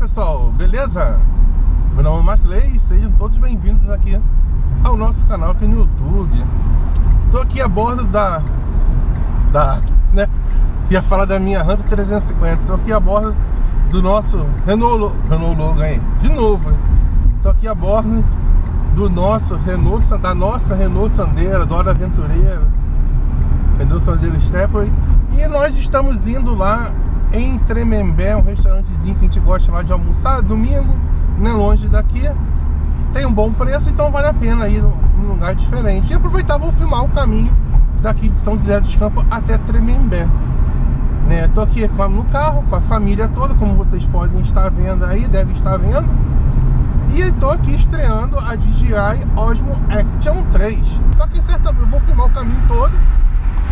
pessoal, beleza? Meu nome é Marclay e sejam todos bem-vindos aqui ao nosso canal aqui no YouTube. Tô aqui a bordo né? Ia falar da minha Hunter 350. Tô aqui a bordo do nosso Renault logo aí, de novo. Tô aqui a bordo do nosso Renault, da nossa Renault Sandero, da Hora Aventureira, Renault Sandero Stepway. E nós estamos indo lá em Tremembé, um restaurantezinho que a gente gosta lá de almoçar, domingo, não é longe daqui, tem um bom preço, então vale a pena ir num lugar diferente. E aproveitar, vou filmar o caminho daqui de São José dos Campos até Tremembé, né? Tô aqui no carro, com a família toda, como vocês podem estar vendo aí, devem estar vendo. E tô aqui estreando a DJI Osmo Action 3. Só que certamente eu vou filmar o caminho todo,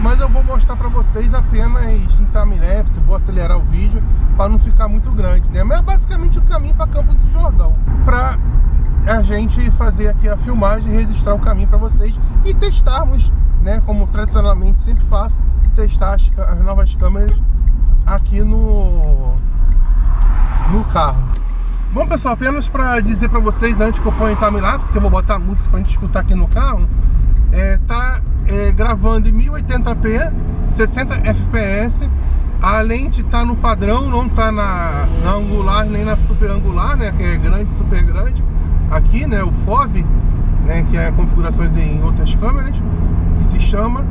mas eu vou mostrar pra vocês apenas em timelapse, vou acelerar o vídeo para não ficar muito grande, né? Mas é basicamente o caminho para Campo de Jordão, pra a gente fazer aqui a filmagem, registrar o caminho para vocês e testarmos, né? Como tradicionalmente sempre faço, testar as novas câmeras aqui no carro. Bom, pessoal, apenas para dizer para vocês, antes que eu ponha em timelapse, que eu vou botar a música pra gente escutar aqui no carro, tá gravando em 1080p, 60 fps. A lente tá no padrão, não tá na angular nem na super angular, né, que é grande, super grande. Aqui, né, o FOV, né, que é configurações em outras câmeras, que se chama.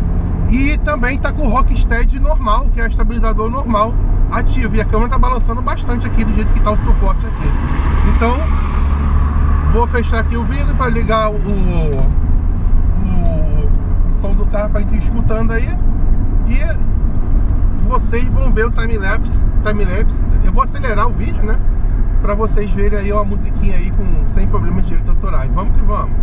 E também tá com o Rocksteady normal, que é estabilizador normal, ativo. E a câmera tá balançando bastante aqui, do jeito que tá o suporte aqui. Então, vou fechar aqui o vídeo para ligar o som do carro pra gente ir escutando aí. E vocês vão ver o timelapse. Eu vou acelerar o vídeo, né, pra vocês verem aí uma musiquinha aí sem problemas de direitos autorais. Vamos que vamos.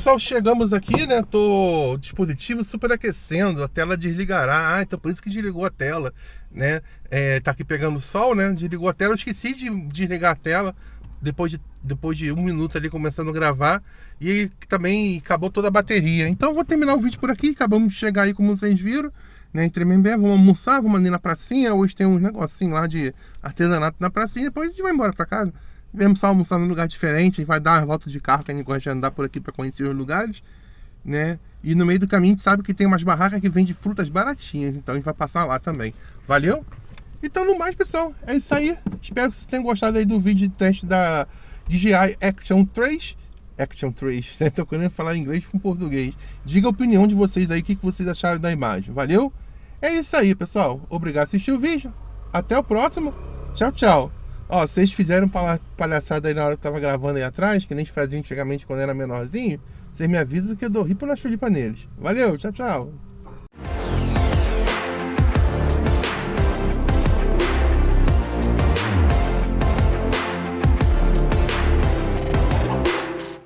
pessoal, chegamos aqui, né? O dispositivo superaquecendo, a tela desligará. Então por isso que desligou a tela, né? Tá aqui pegando sol, né? Desligou a tela, eu esqueci de desligar a tela depois de 1 minuto ali começando a gravar. E também acabou toda a bateria. Então eu vou terminar o vídeo por aqui. Acabamos de chegar aí, como vocês viram, né, em Tremembé. Vamos almoçar, vamos ali na pracinha. Hoje tem uns negocinhos lá de artesanato na pracinha. Depois a gente vai embora pra casa. Vamos só almoçar num lugar diferente. A gente vai dar uma volta de carro, que a gente gosta de andar por aqui para conhecer os lugares, né? E no meio do caminho a gente sabe que tem umas barracas que vendem frutas baratinhas. Então a gente vai passar lá também. Valeu? Então no mais, pessoal, é isso aí. Espero que vocês tenham gostado aí do vídeo de teste da DJI Action 3. Action 3, né? Tô querendo falar inglês com português. Diga a opinião de vocês aí, o que vocês acharam da imagem. Valeu? É isso aí, pessoal. Obrigado por assistir o vídeo. Até o próximo. Tchau, tchau. Ó, vocês fizeram palhaçada aí na hora que eu tava gravando aí atrás, que nem fazia antigamente quando era menorzinho. Vocês me avisam que eu dou ripa na chulipa neles. Valeu, tchau, tchau.